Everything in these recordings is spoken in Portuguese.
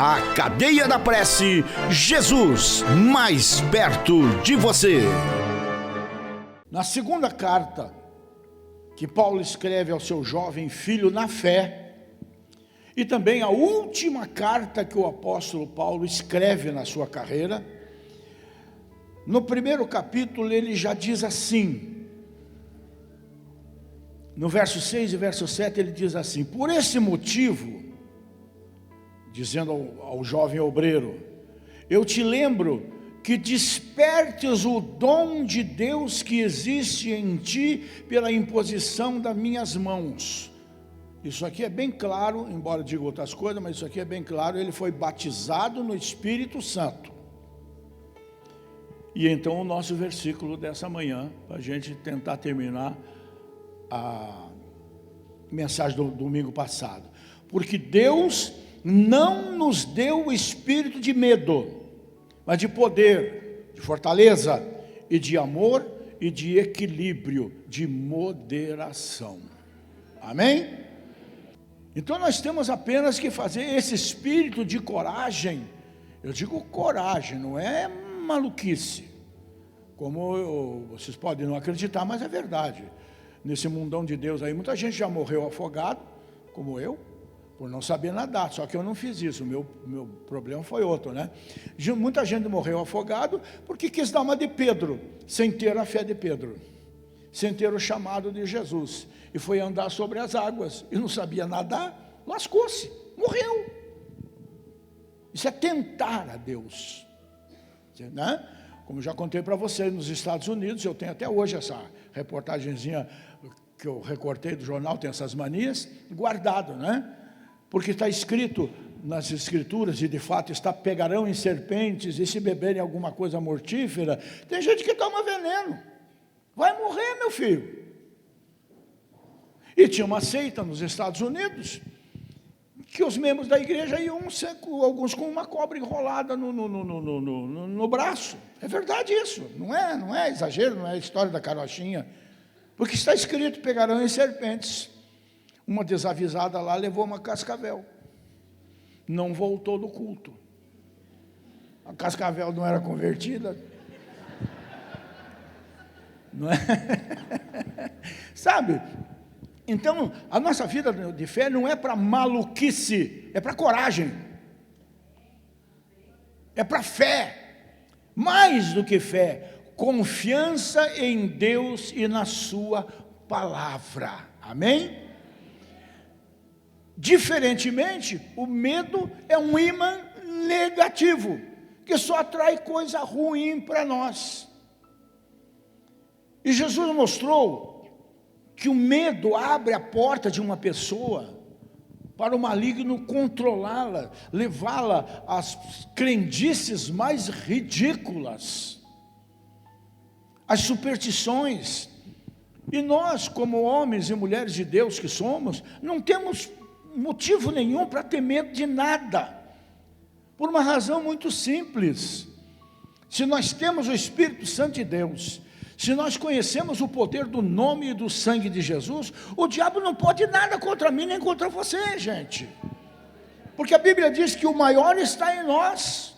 A Cadeia da Prece, Jesus mais perto de você. Na segunda carta que Paulo escreve ao seu jovem filho na fé, e também a última carta que o apóstolo Paulo escreve na sua carreira, no primeiro capítulo ele já diz assim, no verso 6 e verso 7 ele diz assim: por esse motivo, dizendo ao jovem obreiro, eu te lembro que despertes o dom de Deus que existe em ti pela imposição das minhas mãos. Isso aqui é bem claro, embora diga outras coisas, mas isso aqui é bem claro, ele foi batizado no Espírito Santo. E então o nosso versículo dessa manhã, para a gente tentar terminar a mensagem do domingo passado. Porque Deus não nos deu o espírito de medo, mas de poder, de fortaleza e de amor e de equilíbrio, de moderação. Amém? Então nós temos apenas que fazer esse espírito de coragem. Eu digo coragem, não é maluquice. Como vocês podem não acreditar, mas é verdade. Nesse mundão de Deus aí, muita gente já morreu afogado, como eu, por não saber nadar, só que eu não fiz isso, o meu problema foi outro, né? Muita gente morreu afogado porque quis dar uma de Pedro, sem ter a fé de Pedro, sem ter o chamado de Jesus, e foi andar sobre as águas, e não sabia nadar, lascou-se, morreu. Isso é tentar a Deus, né? Como já contei para vocês, nos Estados Unidos, eu tenho até hoje essa reportagenzinha que eu recortei do jornal, tem essas manias, guardado, né? Porque está escrito nas escrituras, e de fato está, pegarão em serpentes, e se beberem alguma coisa mortífera, tem gente que toma veneno, vai morrer, meu filho. E tinha uma seita nos Estados Unidos, que os membros da igreja iam, alguns com uma cobra enrolada no braço. É verdade isso, não é exagero, não é história da carochinha, porque está escrito, pegarão em serpentes. Uma desavisada lá levou uma cascavel, não voltou do culto. A cascavel não era convertida, não é? Sabe? Então, a nossa vida de fé não é para maluquice, é para coragem, é para fé, mais do que fé, confiança em Deus e na sua palavra, amém? Diferentemente, o medo é um imã negativo, que só atrai coisa ruim para nós. E Jesus mostrou que o medo abre a porta de uma pessoa para o maligno controlá-la, levá-la às crendices mais ridículas, às superstições. E nós, como homens e mulheres de Deus que somos, não temos motivo nenhum para ter medo de nada, por uma razão muito simples. Se nós temos o Espírito Santo de Deus, se nós conhecemos o poder do nome e do sangue de Jesus, o diabo não pode nada contra mim nem contra você, gente. Porque a Bíblia diz que o maior está em nós.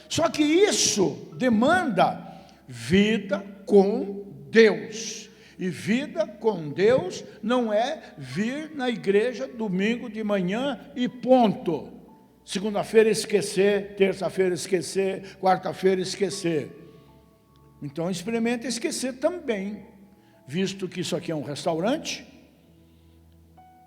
Só que isso demanda vida com Deus. E vida com Deus não é vir na igreja domingo de manhã e ponto. Segunda-feira esquecer, terça-feira esquecer, quarta-feira esquecer. Então experimenta esquecer também, visto que isso aqui é um restaurante,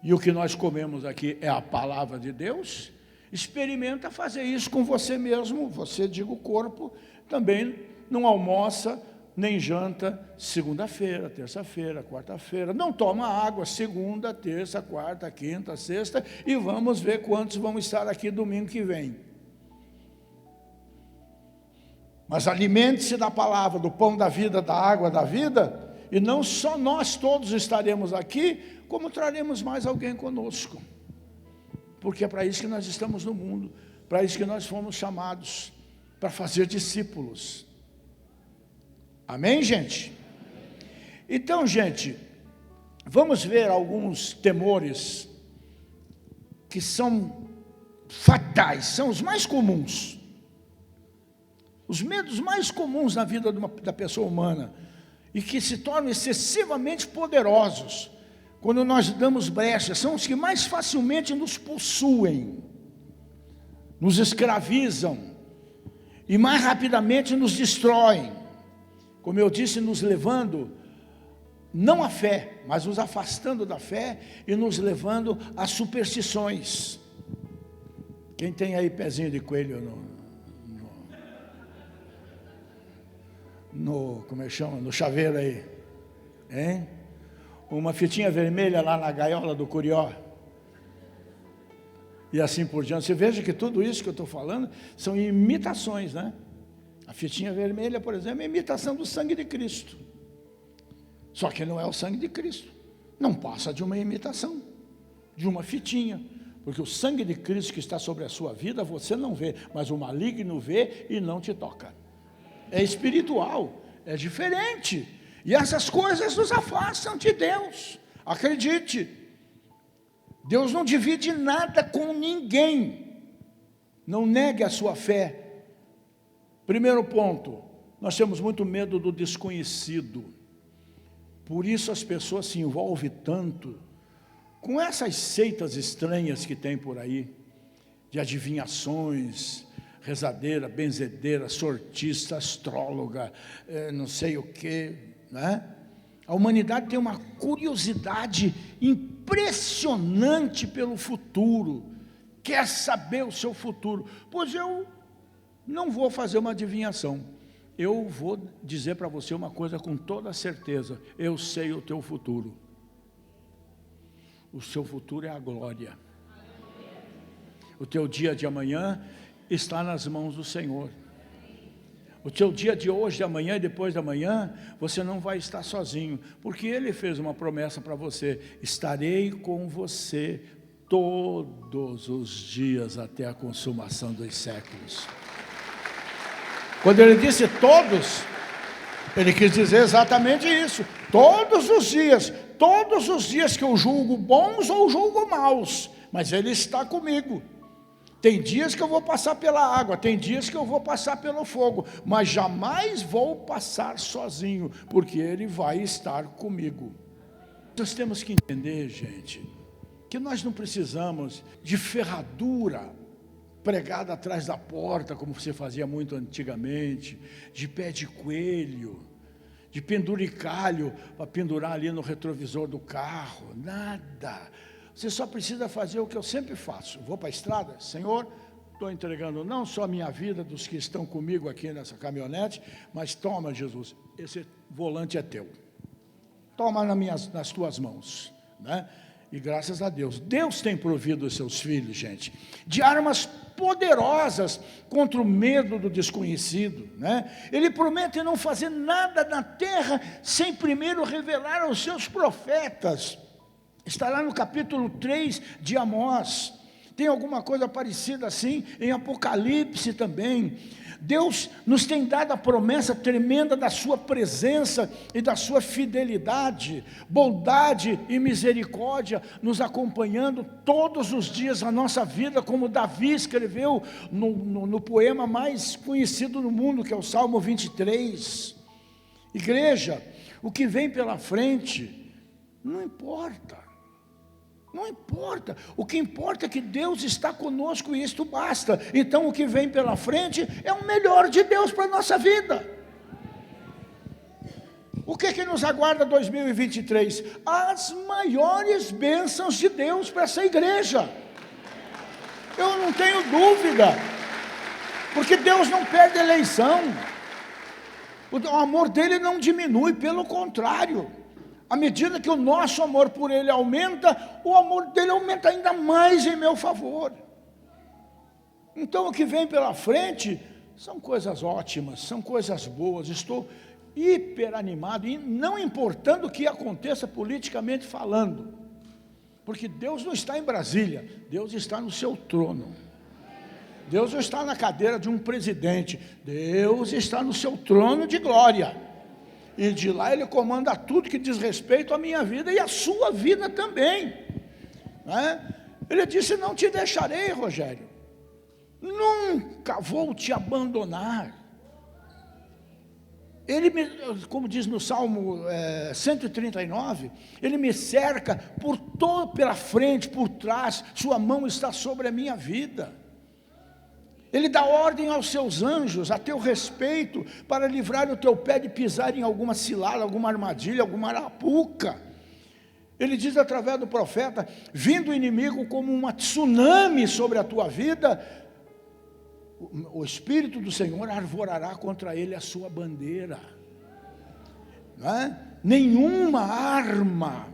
e o que nós comemos aqui é a palavra de Deus, experimenta fazer isso com você mesmo, você, digo o corpo, também não almoça, nem janta segunda-feira, terça-feira, quarta-feira, não toma água segunda, terça, quarta, quinta, sexta, e vamos ver quantos vão estar aqui domingo que vem. Mas alimente-se da palavra, do pão da vida, da água da vida, e não só nós todos estaremos aqui, como traremos mais alguém conosco, porque é para isso que nós estamos no mundo, para isso que nós fomos chamados, para fazer discípulos. Amém, gente? Então, gente, vamos ver alguns temores que são fatais, são os mais comuns. Os medos mais comuns na vida da pessoa humana, e que se tornam excessivamente poderosos, quando nós damos brecha, são os que mais facilmente nos possuem, nos escravizam, e mais rapidamente nos destroem. Como eu disse, nos levando, não à fé, mas nos afastando da fé, e nos levando às superstições. Quem tem aí pezinho de coelho como é que chama? No chaveiro aí, hein? Uma fitinha vermelha lá na gaiola do curió, e assim por diante. Você veja que tudo isso que eu estou falando são imitações, né? A fitinha vermelha, por exemplo, é imitação do sangue de Cristo, só que não é o sangue de Cristo, não passa de uma imitação, de uma fitinha, porque o sangue de Cristo que está sobre a sua vida, você não vê, mas o maligno vê e não te toca. É espiritual, é diferente, e essas coisas nos afastam de Deus. Acredite, Deus não divide nada com ninguém. Não negue a sua fé. Primeiro ponto, nós temos muito medo do desconhecido, por isso as pessoas se envolvem tanto com essas seitas estranhas que tem por aí, de adivinhações, rezadeira, benzedeira, sortista, astróloga, não sei o que, né? A humanidade tem uma curiosidade impressionante pelo futuro, quer saber o seu futuro. Pois eu não vou fazer uma adivinhação, eu vou dizer para você uma coisa com toda certeza: eu sei o teu futuro. O seu futuro é a glória. O teu dia de amanhã está nas mãos do Senhor. O teu dia de hoje, de amanhã e depois da manhã, você não vai estar sozinho, porque Ele fez uma promessa para você: estarei com você todos os dias até a consumação dos séculos. Quando Ele disse todos, Ele quis dizer exatamente isso: todos os dias que eu julgo bons ou julgo maus, mas Ele está comigo. Tem dias que eu vou passar pela água, tem dias que eu vou passar pelo fogo, mas jamais vou passar sozinho, porque Ele vai estar comigo. Nós temos que entender, gente, que nós não precisamos de ferradura pregada atrás da porta, como você fazia muito antigamente, de pé de coelho, de penduricalho para pendurar ali no retrovisor do carro. Nada. Você só precisa fazer o que eu sempre faço. Vou para a estrada: Senhor, estou entregando não só a minha vida, dos que estão comigo aqui nessa caminhonete, mas toma, Jesus, esse volante é teu. Toma nas tuas mãos, né? E graças a Deus, Deus tem provido os seus filhos, gente, de armas poderosas contra o medo do desconhecido, né? Ele promete não fazer nada na terra sem primeiro revelar aos seus profetas. Está lá no capítulo 3 de Amós. Tem alguma coisa parecida assim em Apocalipse também. Deus nos tem dado a promessa tremenda da sua presença e da sua fidelidade, bondade e misericórdia nos acompanhando todos os dias da nossa vida, como Davi escreveu no poema mais conhecido no mundo, que é o Salmo 23. Igreja, o que vem pela frente não importa. Não importa, o que importa é que Deus está conosco e isto basta. Então o que vem pela frente é o melhor de Deus para a nossa vida. O que nos aguarda 2023? As maiores bênçãos de Deus para essa igreja. Eu não tenho dúvida, porque Deus não perde eleição. O amor dele não diminui, pelo contrário. À medida que o nosso amor por Ele aumenta, o amor dele aumenta ainda mais em meu favor. Então o que vem pela frente são coisas ótimas, são coisas boas. Estou hiper animado, e não importando o que aconteça politicamente falando, porque Deus não está em Brasília, Deus está no seu trono. Deus não está na cadeira de um presidente, Deus está no seu trono de glória. E de lá Ele comanda tudo que diz respeito à minha vida e à sua vida também, né? Ele disse: não te deixarei, Rogério, nunca vou te abandonar. Ele, como diz no Salmo 139, Ele me cerca por todo, pela frente, por trás, sua mão está sobre a minha vida. Ele dá ordem aos seus anjos, a teu respeito, para livrar o teu pé de pisar em alguma cilada, alguma armadilha, alguma arapuca. Ele diz através do profeta, vindo o inimigo como uma tsunami sobre a tua vida, o Espírito do Senhor arvorará contra ele a sua bandeira. Não é? Nenhuma arma,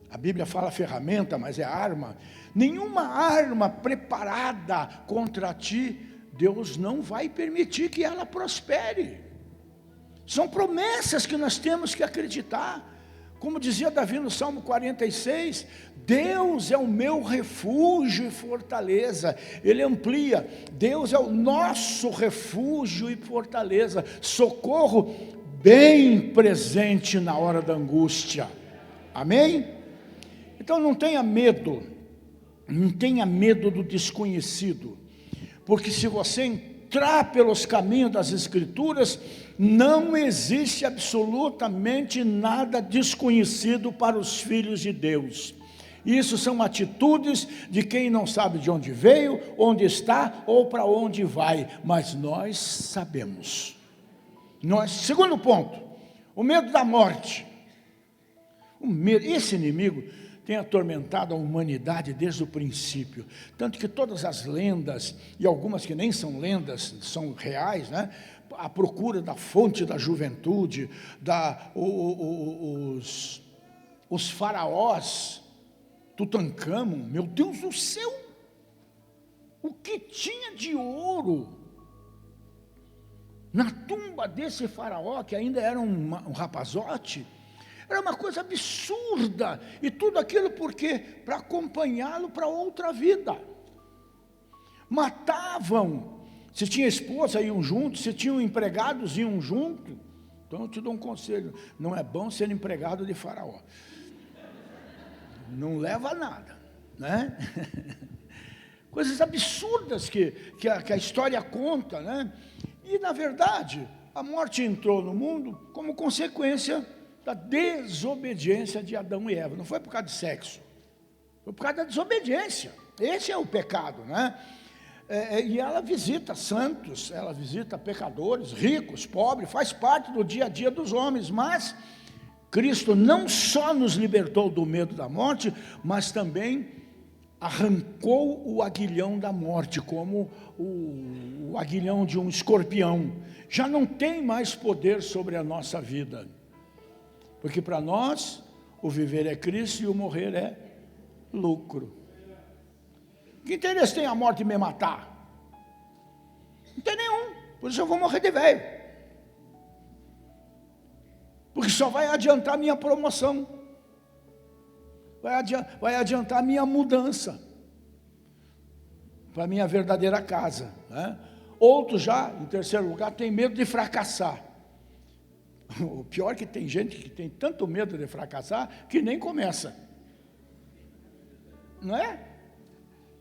a Bíblia fala ferramenta, mas é arma, nenhuma arma preparada contra ti, Deus não vai permitir que ela prospere. São promessas que nós temos que acreditar. Como dizia Davi no Salmo 46, Deus é o meu refúgio e fortaleza. Ele amplia, Deus é o nosso refúgio e fortaleza, socorro bem presente na hora da angústia. Amém? Então não tenha medo do desconhecido, porque se você entrar pelos caminhos das Escrituras, não existe absolutamente nada desconhecido para os filhos de Deus. Isso são atitudes de quem não sabe de onde veio, onde está ou para onde vai, mas nós sabemos. Segundo ponto, o medo da morte. Esse inimigo tem atormentado a humanidade desde o princípio, tanto que todas as lendas, e algumas que nem são lendas, são reais, né? A procura da fonte da juventude, os faraós, Tutancâmon, meu Deus do céu, o que tinha de ouro na tumba desse faraó, que ainda era um rapazote, era uma coisa absurda, e tudo aquilo porque para acompanhá-lo para outra vida. Matavam, se tinha esposa iam juntos, se tinham empregados iam junto. Então eu te dou um conselho, não é bom ser empregado de faraó, não leva a nada, né? Coisas absurdas que a história conta, né? E na verdade a morte entrou no mundo como consequência da desobediência de Adão e Eva. Não foi por causa de sexo, foi por causa da desobediência. Esse é o pecado, né? E ela visita santos, ela visita pecadores, ricos, pobres, faz parte do dia a dia dos homens, mas Cristo não só nos libertou do medo da morte, mas também arrancou o aguilhão da morte, como o aguilhão de um escorpião. Já não tem mais poder sobre a nossa vida, porque para nós o viver é Cristo e o morrer é lucro. Que interesse tem a morte em me matar? Não tem nenhum, por isso eu vou morrer de velho, porque só vai adiantar minha promoção, vai adiantar minha mudança para a minha verdadeira casa, né? Outros já, em terceiro lugar, tem medo de fracassar. O pior é que tem gente que tem tanto medo de fracassar que nem começa, não é?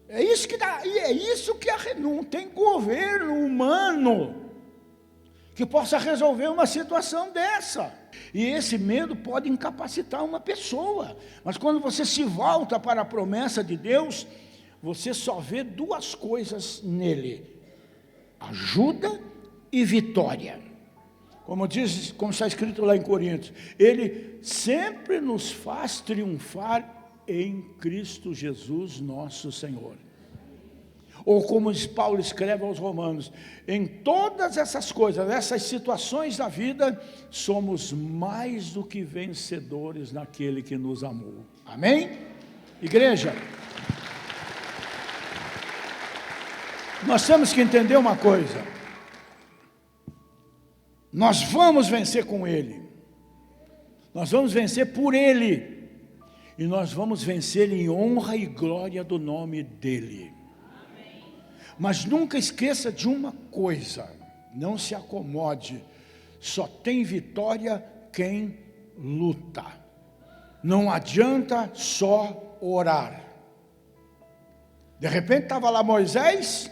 É isso que dá, e é isso que não tem governo humano que possa resolver uma situação dessa. E esse medo pode incapacitar uma pessoa, mas quando você se volta para a promessa de Deus, você só vê duas coisas nele: ajuda e vitória. Como está escrito lá em Coríntios, Ele sempre nos faz triunfar em Cristo Jesus nosso Senhor. Ou como Paulo escreve aos Romanos, em todas essas coisas, essas situações da vida, somos mais do que vencedores naquele que nos amou. Amém? Igreja, nós temos que entender uma coisa: nós vamos vencer com Ele, nós vamos vencer por Ele, e nós vamos vencer em honra e glória do nome dEle. Mas nunca esqueça de uma coisa, não se acomode, só tem vitória quem luta. Não adianta só orar. De repente estava lá Moisés,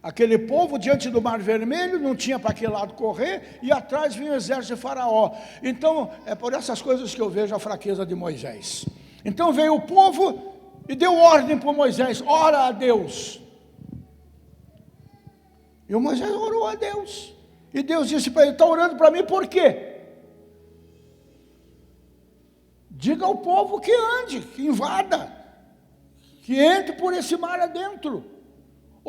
Aquele povo diante do Mar Vermelho, não tinha para que lado correr, e atrás vinha o exército de Faraó. Então, é por essas coisas que eu vejo a fraqueza de Moisés. Então veio o povo e deu ordem para Moisés: ora a Deus. E o Moisés orou a Deus. E Deus disse para ele: está orando para mim por quê? Diga ao povo que ande, que invada, que entre por esse mar adentro.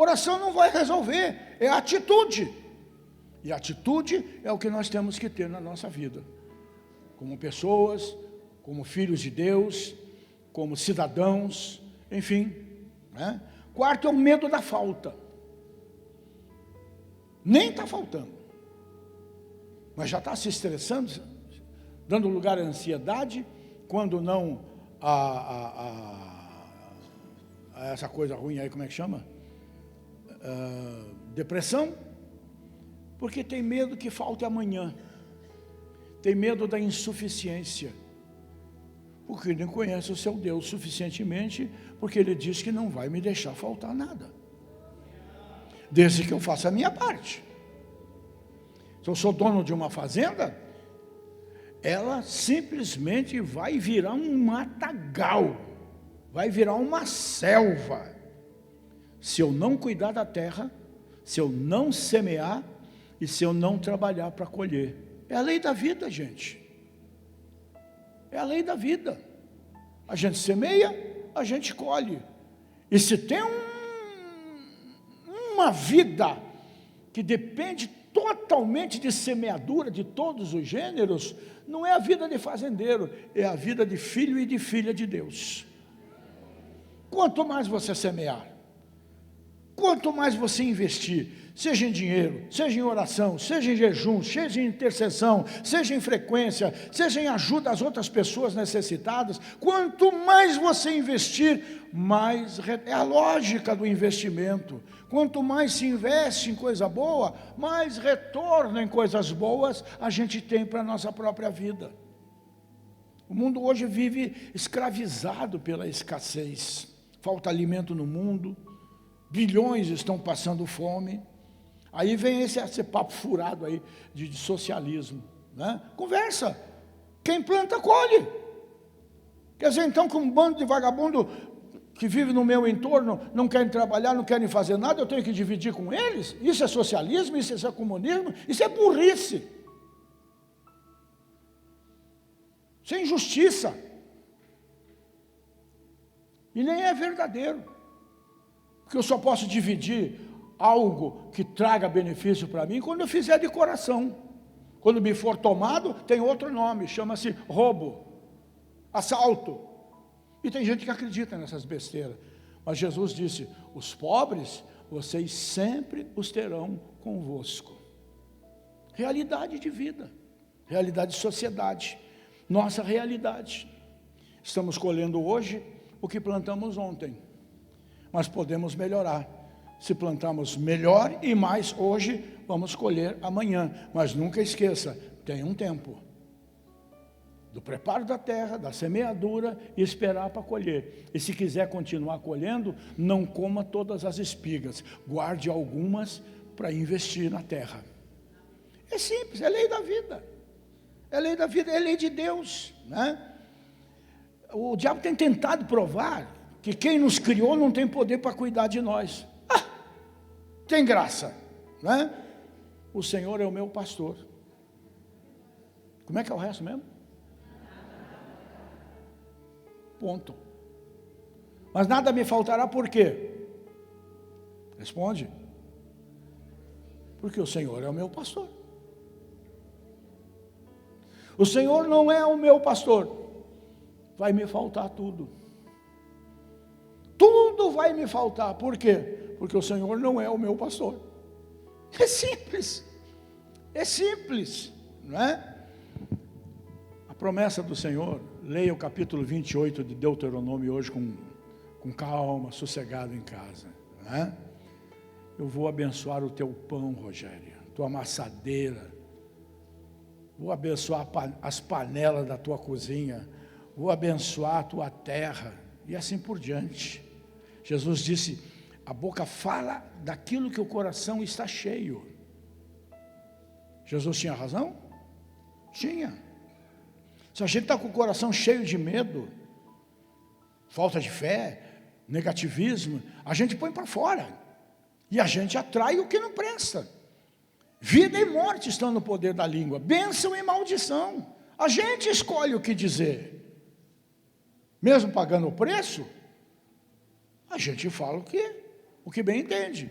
Oração não vai resolver, é atitude. E atitude é o que nós temos que ter na nossa vida, como pessoas, como filhos de Deus, como cidadãos, enfim, né? Quarto é o medo da falta. Nem está faltando, mas já está se estressando, dando lugar à ansiedade, quando não a essa coisa ruim aí, como é que chama? Depressão, porque tem medo que falte amanhã, tem medo da insuficiência, porque não conhece o seu Deus suficientemente, porque Ele diz que não vai me deixar faltar nada, desde que eu faça a minha parte. Se eu sou dono de uma fazenda, ela simplesmente vai virar um matagal, vai virar uma selva, se eu não cuidar da terra, se eu não semear e se eu não trabalhar para colher. É a lei da vida, gente. É a lei da vida. A gente semeia, a gente colhe. E se tem uma vida que depende totalmente de semeadura de todos os gêneros, não é a vida de fazendeiro, é a vida de filho e de filha de Deus. Quanto mais você semear, quanto mais você investir, seja em dinheiro, seja em oração, seja em jejum, seja em intercessão, seja em frequência, seja em ajuda às outras pessoas necessitadas, quanto mais você investir, mais é a lógica do investimento. Quanto mais se investe em coisa boa, mais retorno em coisas boas a gente tem para a nossa própria vida. O mundo hoje vive escravizado pela escassez, falta alimento no mundo, bilhões estão passando fome. Aí vem esse papo furado aí de socialismo, né? Conversa, quem planta colhe. Quer dizer então que um bando de vagabundo que vive no meu entorno não querem trabalhar, não querem fazer nada, eu tenho que dividir com eles? Isso é socialismo, isso é comunismo, isso é burrice, isso é injustiça, e nem é verdadeiro, porque eu só posso dividir algo que traga benefício para mim quando eu fizer de coração. Quando me for tomado, tem outro nome, chama-se roubo, assalto. E tem gente que acredita nessas besteiras, mas Jesus disse: os pobres, vocês sempre os terão convosco. Realidade de vida, realidade de sociedade, nossa realidade. Estamos colhendo hoje o que plantamos ontem, mas podemos melhorar. Se plantarmos melhor e mais hoje, vamos colher amanhã. Mas nunca esqueça, tem um tempo do preparo da terra, da semeadura e esperar para colher. E se quiser continuar colhendo, não coma todas as espigas, guarde algumas para investir na terra. É simples, é lei da vida. É lei da vida, é lei de Deus, né? O diabo tem tentado provar que quem nos criou não tem poder para cuidar de nós. Tem graça, né? O Senhor é o meu pastor. Como é que é o resto mesmo? Ponto. Mas nada me faltará, por quê? Responde. Porque o Senhor é o meu pastor. O Senhor não é o meu pastor, vai me faltar tudo. Tudo vai me faltar, por quê? Porque o Senhor não é o meu pastor. É simples, não é? A promessa do Senhor, leia o capítulo 28 de Deuteronômio hoje com calma, sossegado em casa, não é? Eu vou abençoar o teu pão, Rogério, tua amassadeira, vou abençoar as panelas da tua cozinha, vou abençoar a tua terra, e assim por diante. Jesus disse: A boca fala daquilo que o coração está cheio. Jesus tinha razão? Tinha. Se a gente está com o coração cheio de medo, falta de fé, negativismo, a gente põe para fora. E a gente atrai o que não presta. Vida e morte estão no poder da língua. Bênção e maldição. A gente escolhe o que dizer. Mesmo pagando o preço, a gente fala o que bem entende.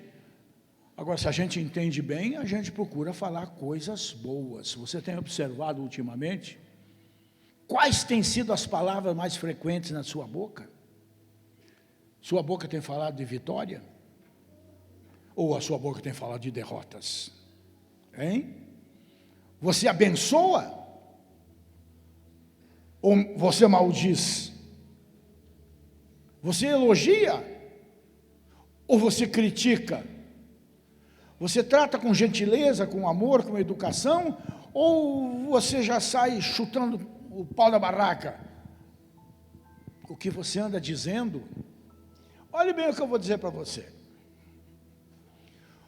Agora, se a gente entende bem, a gente procura falar coisas boas. Você tem observado ultimamente quais têm sido as palavras mais frequentes na sua boca? Sua boca tem falado de vitória? Ou a sua boca tem falado de derrotas? Hein? Você abençoa? Ou você maldiz? Você elogia? Ou você critica? Você trata com gentileza, com amor, com educação? Ou você já sai chutando o pau da barraca? O que você anda dizendo? Olhe bem o que eu vou dizer para você.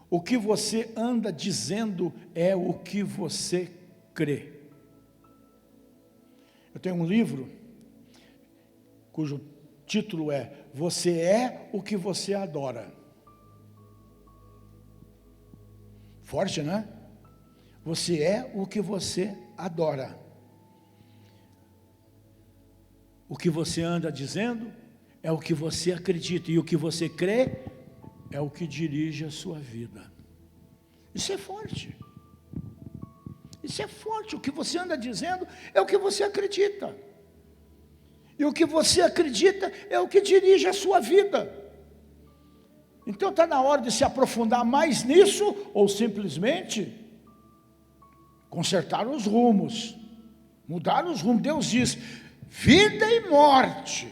O que você anda dizendo é o que você crê. Eu tenho um livro cujo título é Você é o que você adora. Forte, né? Você é o que você adora. O que você anda dizendo é o que você acredita. E o que você crê é o que dirige a sua vida. Isso é forte. Isso é forte. O que você anda dizendo é o que você acredita. E o que você acredita é o que dirige a sua vida. Então está na hora de se aprofundar mais nisso, ou simplesmente consertar os rumos, mudar os rumos. Deus diz, vida e morte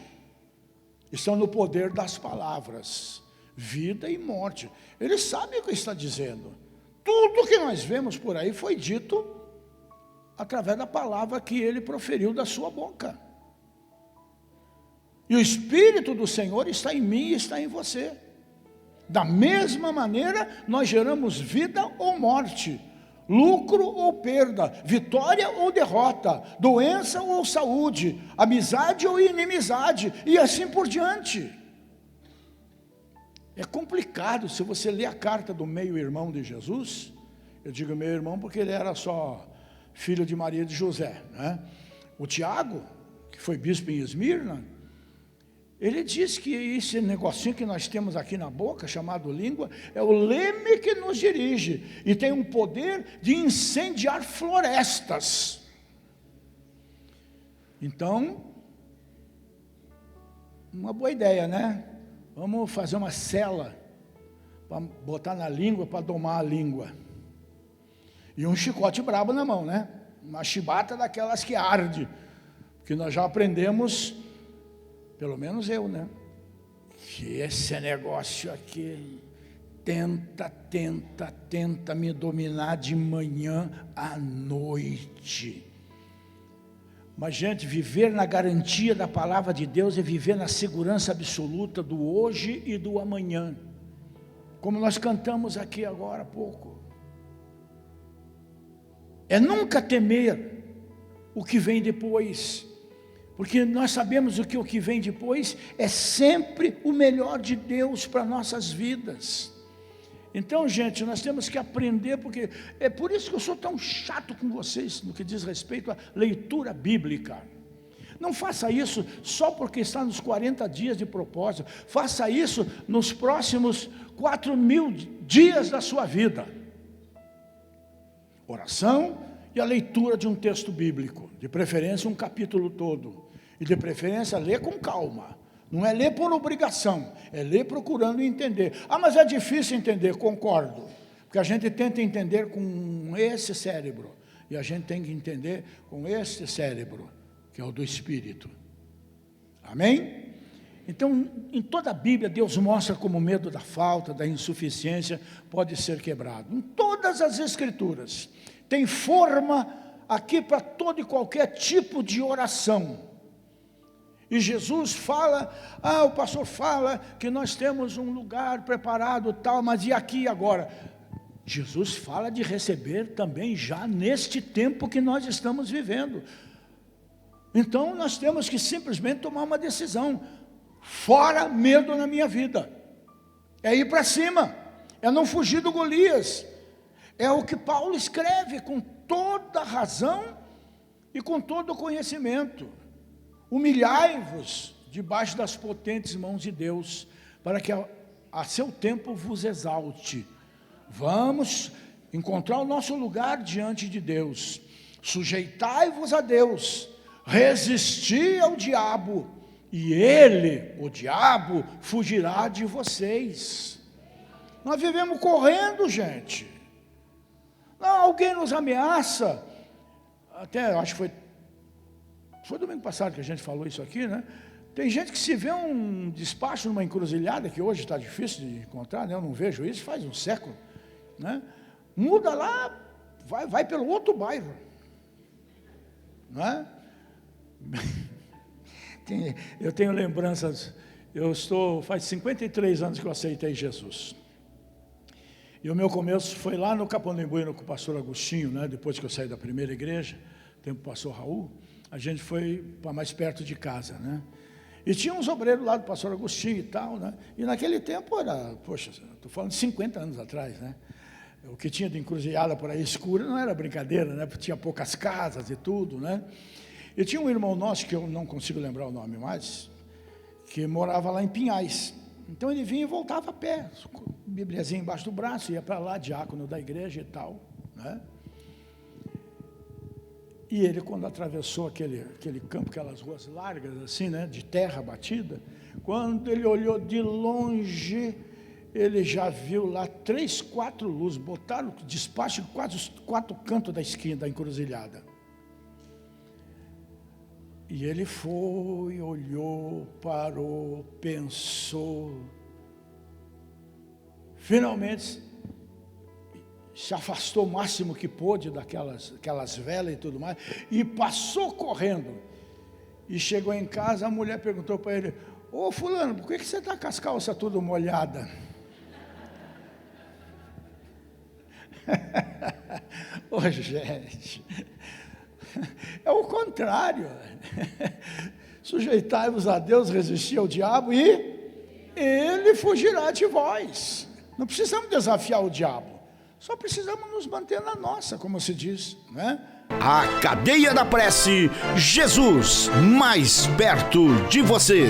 estão no poder das palavras. Vida e morte. Ele sabe o que está dizendo. Tudo que nós vemos por aí foi dito através da palavra que ele proferiu da sua boca. E o Espírito do Senhor está em mim e está em você. Da mesma maneira, nós geramos vida ou morte, lucro ou perda, vitória ou derrota, doença ou saúde, amizade ou inimizade, e assim por diante. É complicado. Se você ler a carta do meio-irmão de Jesus, eu digo meio-irmão porque ele era só filho de Maria e de José, né? O Tiago, que foi bispo em Esmirna, ele diz que esse negocinho que nós temos aqui na boca, chamado língua, é o leme que nos dirige e tem um poder de incendiar florestas. Então, uma boa ideia, né? Vamos fazer uma cela para botar na língua, para domar a língua. E um chicote brabo na mão, né? Uma chibata daquelas que arde, porque nós já aprendemos, pelo menos eu, né? Que esse negócio aqui tenta me dominar de manhã à noite. Mas, gente, viver na garantia da palavra de Deus é viver na segurança absoluta do hoje e do amanhã. Como nós cantamos aqui agora há pouco. É nunca temer o que vem depois. Porque nós sabemos que o que vem depois é sempre o melhor de Deus para nossas vidas. Então, gente, nós temos que aprender, porque é por isso que eu sou tão chato com vocês, no que diz respeito à leitura bíblica. Não faça isso só porque está nos 40 dias de propósito. Faça isso nos próximos 4.000 dias da sua vida. Oração e a leitura de um texto bíblico, de preferência um capítulo todo. E de preferência ler com calma. Não é ler por obrigação, é ler procurando entender. Ah, mas é difícil entender, concordo. Porque a gente tenta entender com esse cérebro. E a gente tem que entender com esse cérebro, que é o do Espírito. Amém? Então, em toda a Bíblia, Deus mostra como o medo da falta, da insuficiência, pode ser quebrado. Em todas as Escrituras. Tem forma aqui para todo e qualquer tipo de oração. E Jesus fala, o pastor fala que nós temos um lugar preparado tal, mas e aqui e agora? Jesus fala de receber também já neste tempo que nós estamos vivendo. Então nós temos que simplesmente tomar uma decisão. Fora medo na minha vida. É ir para cima. É não fugir do Golias. É o que Paulo escreve com toda razão e com todo o conhecimento. Humilhai-vos debaixo das potentes mãos de Deus, para que a seu tempo vos exalte. Vamos encontrar o nosso lugar diante de Deus. Sujeitai-vos a Deus, resisti ao diabo, e ele, o diabo, fugirá de vocês. Nós vivemos correndo, gente. Não, alguém nos ameaça. Até, acho que foi domingo passado que a gente falou isso aqui, né? Tem gente que se vê um despacho numa encruzilhada, que hoje está difícil de encontrar, né? Eu não vejo isso faz um século, né? Muda lá, vai pelo outro bairro, não é? Eu tenho lembranças, faz 53 anos que eu aceitei Jesus. E o meu começo foi lá no Capão do Imbuíno com o pastor Agostinho, né? Depois que eu saí da primeira igreja, tempo do pastor Raul, a gente foi para mais perto de casa, né? E tinha uns obreiros lá do pastor Agostinho e tal, né? E naquele tempo era, poxa, estou falando de 50 anos atrás, né? O que tinha de encruzilhada por aí escura não era brincadeira, né? Porque tinha poucas casas e tudo, né? E tinha um irmão nosso, que eu não consigo lembrar o nome mais, que morava lá em Pinhais. Então ele vinha e voltava a pé, com a bibliazinha embaixo do braço, ia para lá, diácono da igreja e tal, né? E ele, quando atravessou aquele campo, aquelas ruas largas, assim, né, de terra batida, quando ele olhou de longe, ele já viu lá 3, 4 luzes, botaram despacho quase os 4 cantos da esquina, da encruzilhada. E ele foi, olhou, parou, pensou, finalmente se afastou o máximo que pôde daquelas velas e tudo mais, e passou correndo. E chegou em casa, a mulher perguntou para ele: ô fulano, por que você está com as calças tudo molhadas? Ô gente, é o contrário. Sujeitai-vos a Deus, resistir ao diabo e ele fugirá de vós. Não precisamos desafiar o diabo, só precisamos nos manter na nossa, como se diz, né? A Cadeia da Prece, Jesus mais perto de você.